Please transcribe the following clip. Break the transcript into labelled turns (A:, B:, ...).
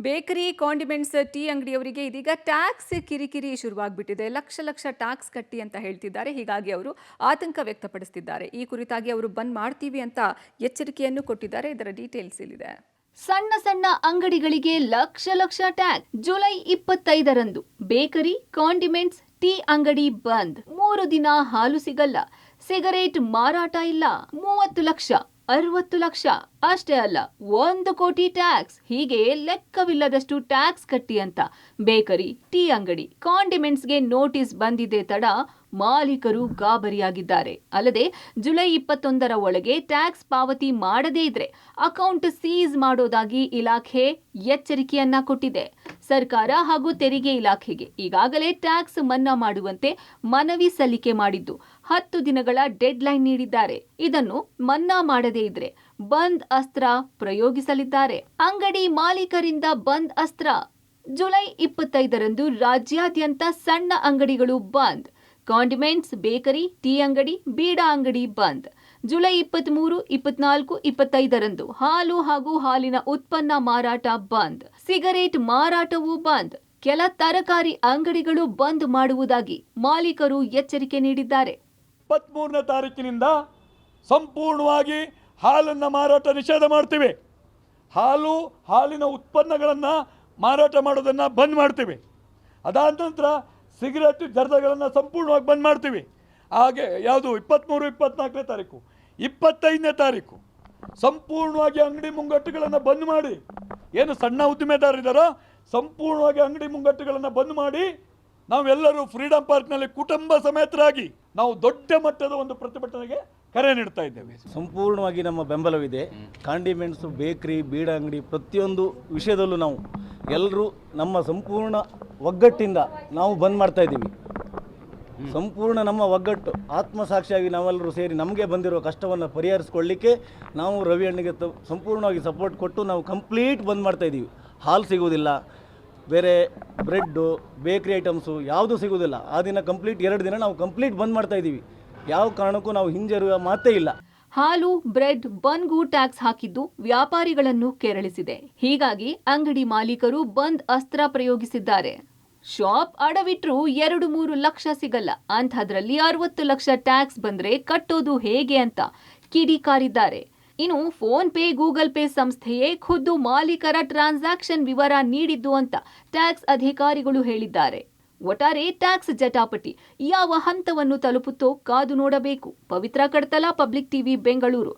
A: Bakery, condiments, tea ಅಂಗಡಿಯವರಿಗೆ ಇದೀಗ tax ಕಿರಿಕಿರಿ ಶುರುವಾಗ್ಬಿಟ್ಟಿದೆ. ಲಕ್ಷ ಲಕ್ಷ ಟ್ಯಾಕ್ಸ್ ಕಟ್ಟಿ ಅಂತ ಹೇಳ್ತಿದ್ದಾರೆ. ಹೀಗಾಗಿ ಅವರು ಆತಂಕ ವ್ಯಕ್ತಪಡಿಸುತ್ತಿದ್ದಾರೆ. ಈ ಕುರಿತಾಗಿ ಅವರು ಬಂದ್ ಮಾಡ್ತೀವಿ ಅಂತ ಎಚ್ಚರಿಕೆಯನ್ನು ಕೊಟ್ಟಿದ್ದಾರೆ. ಇದರ ಡೀಟೇಲ್ಸ್ ಇಲ್ಲಿದೆ.
B: ಸಣ್ಣ ಸಣ್ಣ ಅಂಗಡಿಗಳಿಗೆ ಲಕ್ಷ ಲಕ್ಷ ಟ್ಯಾಕ್ಸ್. ಜುಲೈ 25ರಂದು ಬೇಕರಿ, ಕಾಂಡಿಮೆಂಟ್ಸ್, ಟೀ ಅಂಗಡಿ ಬಂದ್. 3 ದಿನ ಹಾಲು ಸಿಗಲ್ಲ, ಸಿಗರೇಟ್ ಮಾರಾಟ ಇಲ್ಲ. 30 ಲಕ್ಷ, 60 ಲಕ್ಷ, ಅಷ್ಟೇ ಅಲ್ಲ 1 ಕೋಟಿ ಟ್ಯಾಕ್ಸ್. ಹೀಗೆ ಲೆಕ್ಕವಿಲ್ಲದಷ್ಟು ಟ್ಯಾಕ್ಸ್ ಕಟ್ಟಿ ಅಂತ ಬೇಕರಿ, ಟೀ ಅಂಗಡಿ, ಕಾಂಡಿಮೆಂಟ್ಸ್ಗೆ ನೋಟಿಸ್ ಬಂದಿದೆ ತಡ ಮಾಲೀಕರು ಗಾಬರಿಯಾಗಿದ್ದಾರೆ. ಅಲ್ಲದೆ ಜುಲೈ 21ರ ಒಳಗೆ ಟ್ಯಾಕ್ಸ್ ಪಾವತಿ ಮಾಡದೇ ಇದ್ರೆ ಅಕೌಂಟ್ ಸೀಸ್ ಮಾಡೋದಾಗಿ ಇಲಾಖೆ ಎಚ್ಚರಿಕೆಯನ್ನ ಕೊಟ್ಟಿದೆ. ಸರ್ಕಾರ ಹಾಗೂ ತೆರಿಗೆ ಇಲಾಖೆಗೆ ಈಗಾಗಲೇ ಟ್ಯಾಕ್ಸ್ ಮನ್ನಾ ಮಾಡುವಂತೆ ಮನವಿ ಸಲ್ಲಿಕೆ ಮಾಡಿದ್ದು 10 ದಿನಗಳ ಡೆಡ್ಲೈನ್ ನೀಡಿದ್ದಾರೆ. ಇದನ್ನು ಮನ್ನಾ ಮಾಡದೇ ಇದ್ರೆ ಬಂದ್ ಅಸ್ತ್ರ ಪ್ರಯೋಗಿಸಲಿದ್ದಾರೆ. ಅಂಗಡಿ ಮಾಲೀಕರಿಂದ ಬಂದ್ ಅಸ್ತ್ರ. ಜುಲೈ 25ರಂದು ರಾಜ್ಯಾದ್ಯಂತ ಸಣ್ಣ ಅಂಗಡಿಗಳು ಬಂದ್. ಕಾಂಡಿಮೆಂಟ್ಸ್, ಬೇಕರಿ, ಟೀ ಅಂಗಡಿ, ಬೀಡಾ ಅಂಗಡಿ ಬಂದ್. ಜುಲೈ 23, 24, 25ರಂದು ಹಾಲು ಹಾಗೂ ಹಾಲಿನ ಉತ್ಪನ್ನ ಮಾರಾಟ ಬಂದ್. ಸಿಗರೇಟ್ ಮಾರಾಟವೂ ಬಂದ್. ಕೆಲ ತರಕಾರಿ ಅಂಗಡಿಗಳು ಬಂದ್ ಮಾಡುವುದಾಗಿ ಮಾಲೀಕರು ಎಚ್ಚರಿಕೆ ನೀಡಿದ್ದಾರೆ.
C: 23ನೇ ತಾರೀಕಿನಿಂದ ಸಂಪೂರ್ಣವಾಗಿ ಹಾಲನ್ನು ಮಾರಾಟ ನಿಷೇಧ ಮಾಡ್ತೀವಿ. ಹಾಲಿನ ಉತ್ಪನ್ನಗಳನ್ನು ಮಾರಾಟ ಮಾಡೋದನ್ನು ಬಂದ್ ಮಾಡ್ತೀವಿ. ಅದಾದ ನಂತರ ಸಿಗರೇಟ್ ಜರ್ದಗಳನ್ನು ಸಂಪೂರ್ಣವಾಗಿ ಬಂದ್ ಮಾಡ್ತೀವಿ. ಹಾಗೆ ಯಾವುದು 23, 24ನೇ ತಾರೀಕು, 25ನೇ ತಾರೀಕು ಸಂಪೂರ್ಣವಾಗಿ ಅಂಗಡಿ ಮುಂಗಟ್ಟುಗಳನ್ನು ಬಂದ್ ಮಾಡಿ, ಏನು ಸಣ್ಣ ಉದ್ದಿಮೆದಾರರಿದ್ದಾರೋ ಸಂಪೂರ್ಣವಾಗಿ ಅಂಗಡಿ ಮುಂಗಟ್ಟುಗಳನ್ನು ಬಂದ್ ಮಾಡಿ ನಾವೆಲ್ಲರೂ ಫ್ರೀಡಮ್ ಪಾರ್ಕ್ನಲ್ಲಿ ಕುಟುಂಬ ಸಮೇತರಾಗಿ ನಾವು ದೊಡ್ಡ ಮಟ್ಟದ ಒಂದು ಪ್ರತಿಭಟನೆಗೆ ಕರೆ ನೀಡ್ತಾ ಇದ್ದೇವೆ.
D: ಸಂಪೂರ್ಣವಾಗಿ ನಮ್ಮ ಬೆಂಬಲವಿದೆ. ಕಾಂಡಿಮೆಂಟ್ಸು, ಬೇಕ್ರಿ, ಬೀಡ ಅಂಗಡಿ ಪ್ರತಿಯೊಂದು ವಿಷಯದಲ್ಲೂ ನಾವು ಎಲ್ಲರೂ ನಮ್ಮ ಸಂಪೂರ್ಣ ಒಗ್ಗಟ್ಟಿಂದ ನಾವು ಬಂದ್ ಮಾಡ್ತಾ ಇದ್ದೀವಿ. ಸಂಪೂರ್ಣ ನಮ್ಮ ಒಗ್ಗಟ್ಟು ಆತ್ಮಸಾಕ್ಷಿಯಾಗಿ ನಾವೆಲ್ಲರೂ ಸೇರಿ ನಮಗೆ ಬಂದಿರುವ ಕಷ್ಟವನ್ನು ಪರಿಹರಿಸ್ಕೊಳ್ಳಿಕ್ಕೆ ನಾವು ರವಿ ಅಣ್ಣಗೆ ಸಂಪೂರ್ಣವಾಗಿ ಸಪೋರ್ಟ್ ಕೊಟ್ಟು ನಾವು ಕಂಪ್ಲೀಟ್ ಬಂದ್ ಮಾಡ್ತಾ ಇದ್ದೀವಿ. ಹಾಲು ಸಿಗುವುದಿಲ್ಲ, ಬೇರೆ ಬ್ರೆಡ್ಡು, ಬೇಕ್ರಿ ಐಟಮ್ಸು ಯಾವುದೂ ಸಿಗುವುದಿಲ್ಲ. ಆ ದಿನ ಕಂಪ್ಲೀಟ್ 2 ದಿನ ನಾವು ಕಂಪ್ಲೀಟ್ ಬಂದ್ ಮಾಡ್ತಾ ಇದ್ದೀವಿ. ಯಾವ ಕಾರಣಕ್ಕೂ ನಾವು ಹಿಂಜರಿಯುವ ಮಾತೇ ಇಲ್ಲ.
B: ಹಾಲು, ಬ್ರೆಡ್, ಬನ್ಗೂ ಟ್ಯಾಕ್ಸ್ ಹಾಕಿದ್ದು ವ್ಯಾಪಾರಿಗಳನ್ನು ಕೆರಳಿಸಿದೆ. ಹೀಗಾಗಿ ಅಂಗಡಿ ಮಾಲೀಕರು ಬಂದ್ ಅಸ್ತ್ರ ಪ್ರಯೋಗಿಸಿದ್ದಾರೆ. ಶಾಪ್ ಅಡವಿಟ್ರು 2-3 ಲಕ್ಷ ಸಿಗಲ್ಲ, ಅಂಥದ್ರಲ್ಲಿ 60 ಲಕ್ಷ ಟ್ಯಾಕ್ಸ್ ಬಂದ್ರೆ ಕಟ್ಟೋದು ಹೇಗೆ ಅಂತ ಕಿಡಿಕಾರಿದ್ದಾರೆ. ಇನ್ನು ಫೋನ್ ಪೇ, ಗೂಗಲ್ ಪೇ ಸಂಸ್ಥೆಯೇ ಖುದ್ದು ಮಾಲೀಕರ ಟ್ರಾನ್ಸಾಕ್ಷನ್ ವಿವರ ನೀಡಿದ್ದು ಅಂತ ಟ್ಯಾಕ್ಸ್ ಅಧಿಕಾರಿಗಳು ಹೇಳಿದ್ದಾರೆ. ಒಟ್ಟಾರೆ ಟ್ಯಾಕ್ಸ್ ಜಟಾಪಟಿ ಯಾವ ಹಂತವನ್ನು ತಲುಪುತ್ತೋ ಕಾದು ನೋಡಬೇಕು. ಪವಿತ್ರ ಕಡ್ತಲ, ಪಬ್ಲಿಕ್ ಟಿವಿ, ಬೆಂಗಳೂರು.